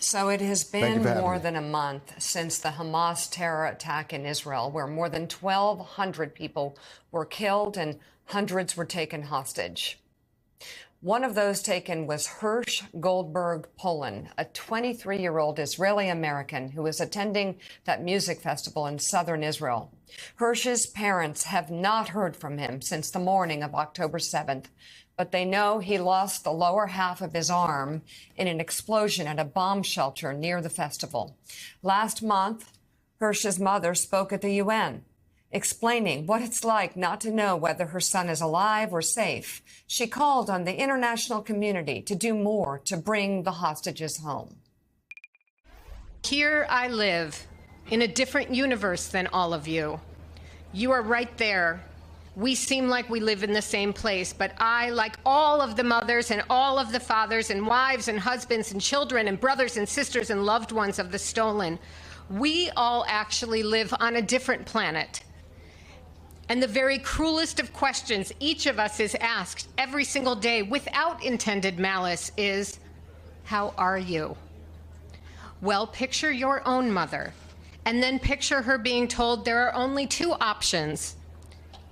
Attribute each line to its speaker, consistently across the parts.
Speaker 1: So it has been more than a month since the Hamas terror attack in Israel, where more than 1,200 people were killed and hundreds were taken hostage. One of those taken was Hirsch Goldberg Polin, a 23-year-old Israeli-American who was attending that music festival in southern Israel. Hirsch's parents have not heard from him since the morning of October 7th, but they know he lost the lower half of his arm in an explosion at a bomb shelter near the festival. Last month, Hirsch's mother spoke at the UN, explaining what it's like not to know whether her son is alive or safe. She called on the international community to do more to bring the hostages home.
Speaker 2: Here I live in a different universe than all of you. You are right there. We seem like we live in the same place, but I, like all of the mothers and all of the fathers and wives and husbands and children and brothers and sisters and loved ones of the stolen, we all actually live on a different planet. And the very cruelest of questions each of us is asked every single day without intended malice is, how are you? Well, picture your own mother, and then picture her being told there are only two options.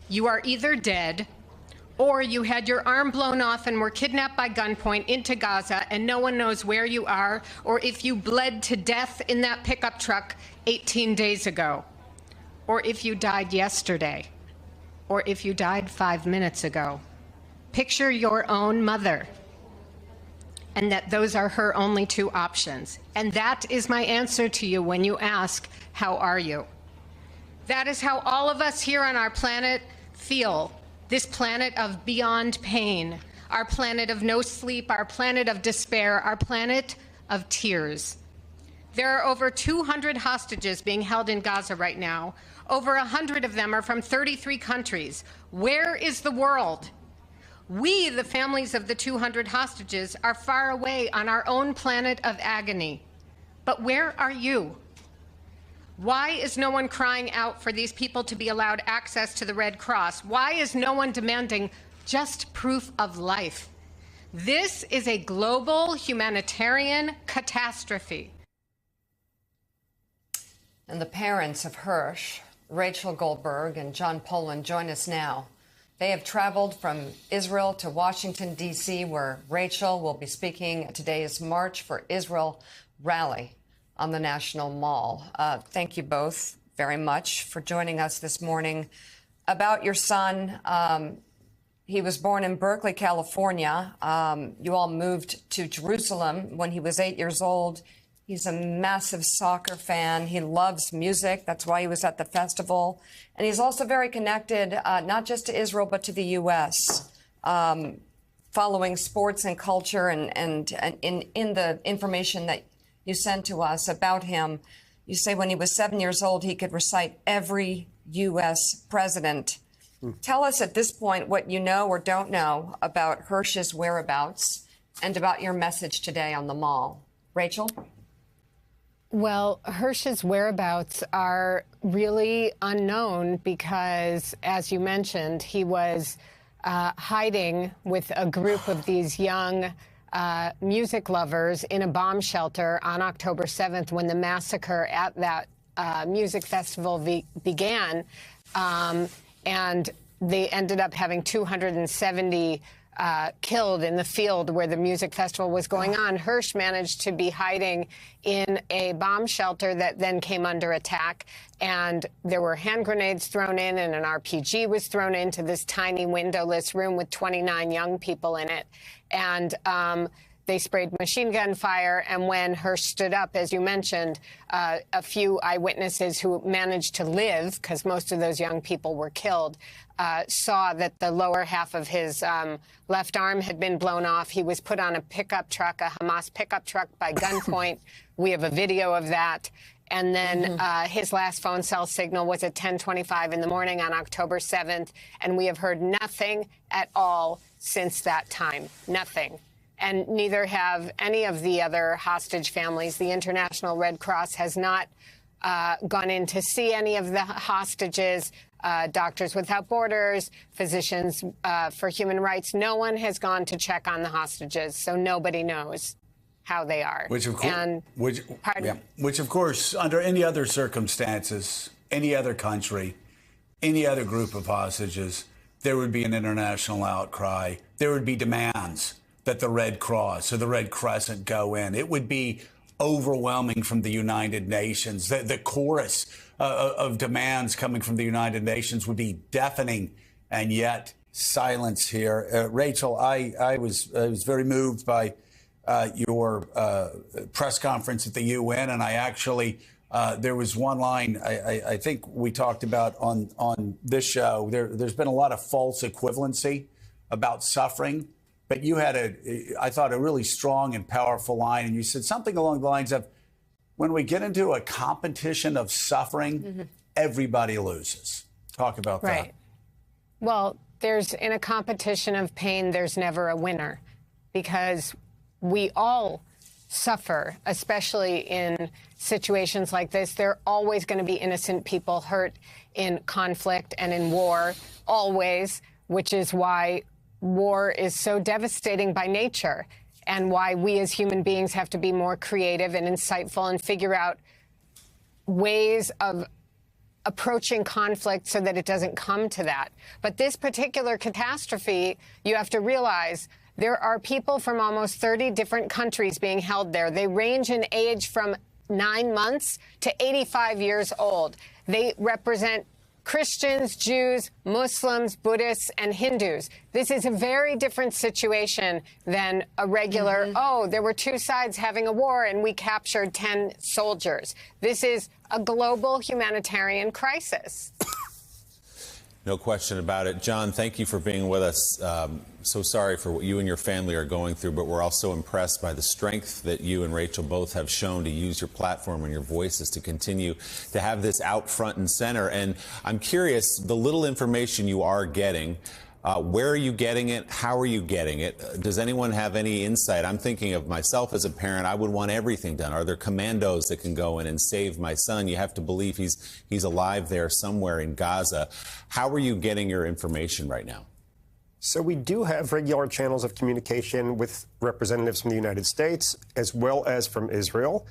Speaker 2: You are either dead, or you had your arm blown off and were kidnapped by gunpoint into Gaza and no one knows where you are, or if you bled to death in that pickup truck 18 days ago, or if you died yesterday, or if you died 5 minutes ago. Picture your own mother, and that those are her only two options. And that is my answer to you when you ask, how are you? That is how all of us here on our planet feel, this planet of beyond pain, our planet of no sleep, our planet of despair, our planet of tears. There are over 200 hostages being held in Gaza right now. Over 100 of them are from 33 countries. Where is the world? We, the families of the 200 hostages, are far away on our own planet of agony. But where are you? Why is no one crying out for these people to be allowed access to the Red Cross? Why is no one demanding just proof of life? This is a global humanitarian catastrophe.
Speaker 1: And the parents of Hirsch, Rachel Goldberg and John Polin, join us now. They have traveled from Israel to Washington, D.C., where Rachel will be speaking at today's March for Israel rally on the National Mall. Thank you both very much for joining us this morning. About your son, he was born in Berkeley, California. You all moved to Jerusalem when he was 8 years old. He's a massive soccer fan. He loves music. That's why he was at the festival. And he's also very connected, not just to Israel, but to the U.S., following sports and culture. And in the information that you sent to us about him, you say when he was 7 years old, he could recite every U.S. president. Tell us at this point what you know or don't know about Hirsch's whereabouts and about your message today on the Mall. Rachel?
Speaker 2: Well, Hirsch's whereabouts are really unknown because, as you mentioned, he was hiding with a group of these young music lovers in a bomb shelter on October 7th when the massacre at that music festival began. And they ended up having 270 killed in the field where the music festival was going on. Hirsch managed to be hiding in a bomb shelter that then came under attack. And there were hand grenades thrown in and an RPG was thrown into this tiny windowless room with 29 young people in it. And they sprayed machine gun fire. And when Hirsch stood up, as you mentioned, a few eyewitnesses who managed to live, because most of those young people were killed, saw that the lower half of his left arm had been blown off. He was put on a pickup truck, a Hamas pickup truck, by gunpoint. We have a video of that. And then his last phone cell signal was at 10:25 in the morning on October 7th. And we have heard nothing at all since that time. Nothing. And neither have any of the other hostage families. The International Red Cross has not gone in to see any of the hostages. Doctors Without Borders, Physicians for Human Rights. No one has gone to check on the hostages, so nobody knows. how they are.
Speaker 3: Which of course,
Speaker 2: and,
Speaker 3: which of course, under any other circumstances, any other country, any other group of hostages, there would be an international outcry. There would be demands that the Red Cross or the Red Crescent go in. It would be overwhelming from the United Nations. The chorus of demands coming from the United Nations would be deafening, and yet silence here. Rachel, I was very moved by your press conference at the UN, and I actually there was one line I think we talked about on this show. There's been a lot of false equivalency about suffering, but you had I thought a really strong and powerful line, and you said something along the lines of, when we get into a competition of suffering, everybody loses. Talk about that.
Speaker 2: Well, in a competition of pain, there's never a winner, because we all suffer, especially in situations like this. There are always going to be innocent people hurt in conflict and in war, always, which is why war is so devastating by nature, and why we as human beings have to be more creative and insightful and figure out ways of approaching conflict so that it doesn't come to that. But this particular catastrophe, you have to realize there are people from almost 30 different countries being held there. They range in age from 9 months to 85 years old. They represent Christians, Jews, Muslims, Buddhists, and Hindus. This is a very different situation than a regular, there were two sides having a war and we captured 10 soldiers. This is a global humanitarian crisis.
Speaker 4: No question about it. John, thank you for being with us. So sorry for what you and your family are going through, but we're also impressed by the strength that you and Rachel both have shown to use your platform and your voices to continue to have this out front and center. And I'm curious, the little information you are getting, where are you getting it? How are you getting it? Does anyone have any insight? I'm thinking of myself as a parent. I would want everything done. Are there commandos that can go in and save my son? You have to believe he's alive there somewhere in Gaza. How are you getting your information right now?
Speaker 5: So we do have regular channels of communication with representatives from the United States as well as from Israel.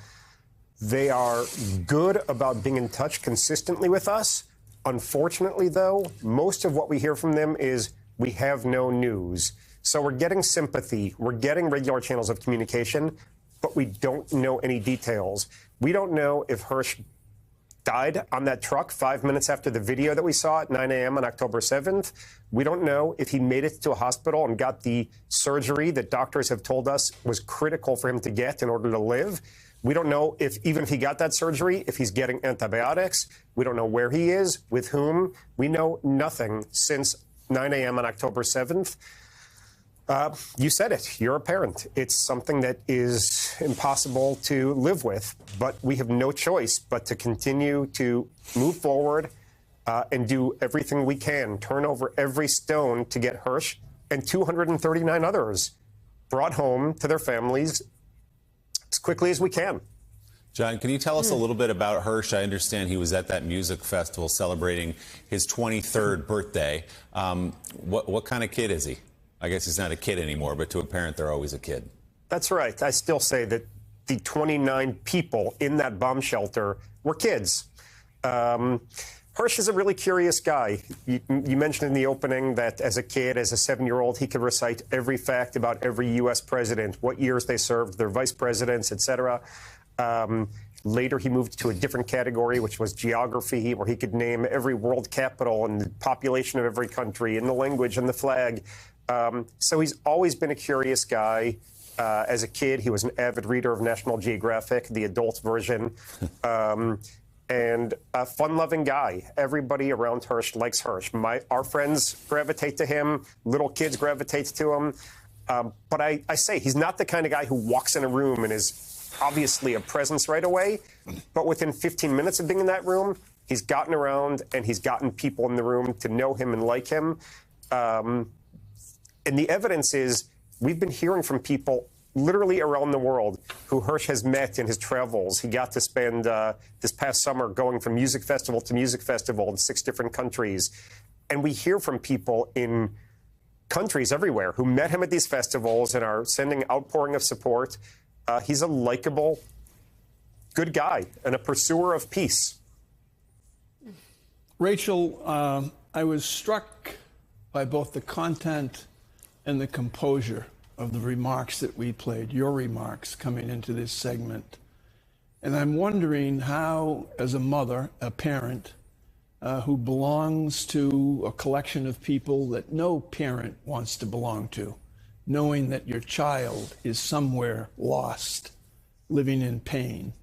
Speaker 5: They are good about being in touch consistently with us. Unfortunately, though, most of what we hear from them is, we have no news. So we're getting sympathy. We're getting regular channels of communication, but we don't know any details. We don't know if Hersh died on that truck 5 minutes after the video that we saw at 9 a.m. on October 7th. We don't know if he made it to a hospital and got the surgery that doctors have told us was critical for him to get in order to live. We don't know even if he got that surgery, if he's getting antibiotics. We don't know where he is, with whom. We know nothing since 9 a.m. on October 7th. You said it. You're a parent. It's something that is impossible to live with, but we have no choice but to continue to move forward and do everything we can, turn over every stone to get Hersh and 239 others brought home to their families as quickly as we can.
Speaker 4: John, can you tell us a little bit about Hersh? I understand he was at that music festival celebrating his 23rd birthday. What kind of kid is he? I guess he's not a kid anymore, but to a parent, they're always a kid. That's right. I still say that the 29 people in that bomb shelter were kids. Hersh is a really curious guy. You mentioned in the opening that as a kid, as a 7-year-old, he could recite every fact about every U.S. president, what years they served, their vice presidents, etc. Later, he moved to a different category, which was geography, where he could name every world capital and the population of every country and the language and the flag. So he's always been a curious guy. As a kid, he was an avid reader of National Geographic, the adult version, and a fun-loving guy. Everybody around Hersh likes Hersh. Our friends gravitate to him. Little kids gravitate to him. But I say he's not the kind of guy who walks in a room and is obviously a presence right away. But within 15 minutes of being in that room, he's gotten around and he's gotten people in the room to know him and like him. And the evidence is we've been hearing from people literally around the world who Hersh has met in his travels. He got to spend this past summer going from music festival to music festival in 6 different countries. And we hear from people in countries everywhere who met him at these festivals and are sending outpouring of support.
Speaker 5: He's a likable, good guy and a pursuer of peace.
Speaker 6: Rachel, I was struck by both the content and the composure of the remarks that we played, your remarks coming into this segment. And I'm wondering how, as a mother, a parent, who belongs to a collection of people that no parent wants to belong to, knowing that your child is somewhere lost, living in pain,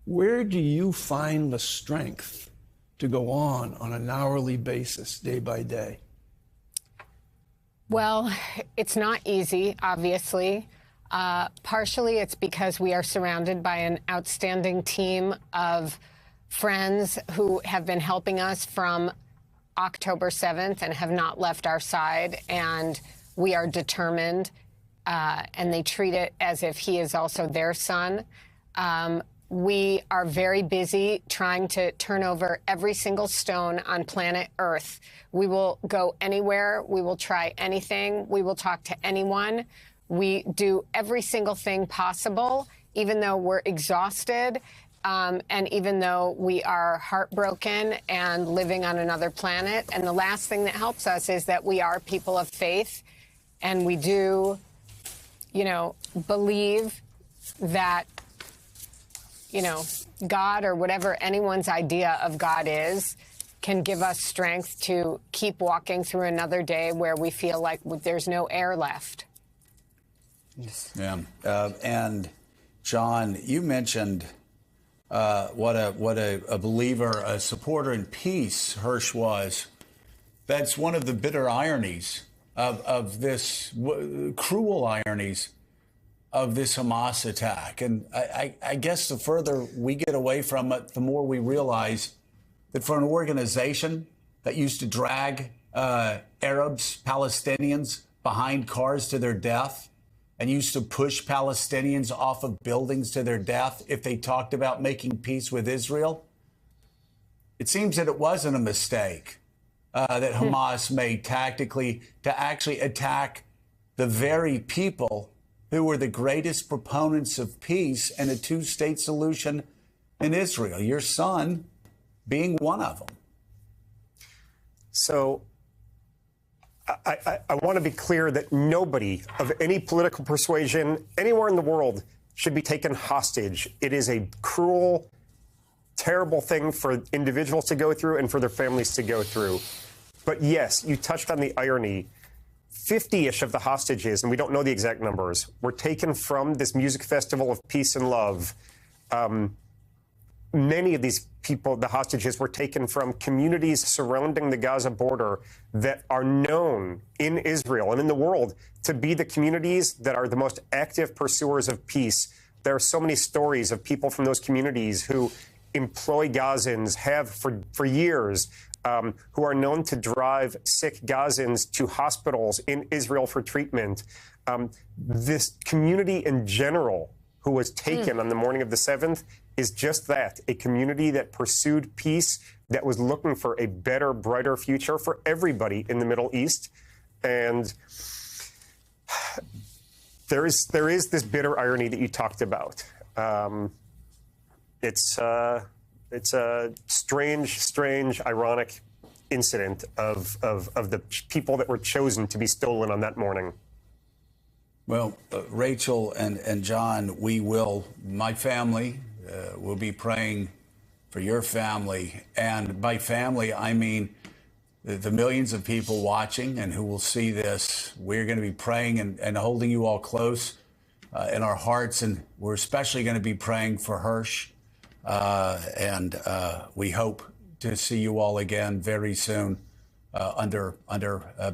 Speaker 6: where do you find the strength to go on an hourly basis, day by day?
Speaker 2: Well, it's not easy, obviously. Partially, it's because we are surrounded by an outstanding team of friends who have been helping us from October 7th and have not left our side. And we are determined, and they treat it as if he is also their son. We are very busy trying to turn over every single stone on planet Earth. We will go anywhere. We will try anything. We will talk to anyone. We do every single thing possible, even though we're exhausted, and even though we are heartbroken and living on another planet. And the last thing that helps us is that we are people of faith, and we do, believe that, God, or whatever anyone's idea of God is, can give us strength to keep walking through another day where we feel like there's no air left.
Speaker 3: Yeah. And John, you mentioned what a believer, a supporter in peace Hersh was. That's one of the bitter ironies of this, cruel ironies of this Hamas attack. And I guess the further we get away from it, the more we realize that for an organization that used to drag Arabs, Palestinians behind cars to their death, and used to push Palestinians off of buildings to their death if they talked about making peace with Israel, it seems that it wasn't a mistake that Hamas made tactically to actually attack the very people who were the greatest proponents of peace and a two-state solution in Israel, your son being one of them.
Speaker 5: So I want to be clear that nobody of any political persuasion anywhere in the world should be taken hostage. It is a cruel, terrible thing for individuals to go through and for their families to go through. But yes, you touched on the irony. 50-ish of the hostages, and we don't know the exact numbers, were taken from this music festival of peace and love. Many of these people, the hostages, were taken from communities surrounding the Gaza border that are known in Israel and in the world to be the communities that are the most active pursuers of peace. There are so many stories of people from those communities who employ Gazans, have for years, who are known to drive sick Gazans to hospitals in Israel for treatment. This community in general who was taken on the morning of the 7th is just that, a community that pursued peace, that was looking for a better, brighter future for everybody in the Middle East. And there is this bitter irony that you talked about. It's a strange, ironic incident of the people that were chosen to be stolen on that morning.
Speaker 3: Well, Rachel and John, my family will be praying for your family. And by family, I mean the millions of people watching and who will see this. We're going to be praying and holding you all close in our hearts. And we're especially going to be praying for Hersh. And we hope to see you all again very soon under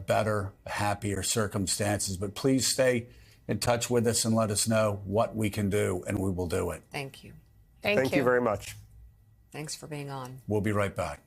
Speaker 3: better, happier circumstances. But please stay in touch with us and let us know what we can do, and we will do it.
Speaker 1: Thank you.
Speaker 2: Thank you
Speaker 5: very much.
Speaker 1: Thanks for being on.
Speaker 3: We'll be right back.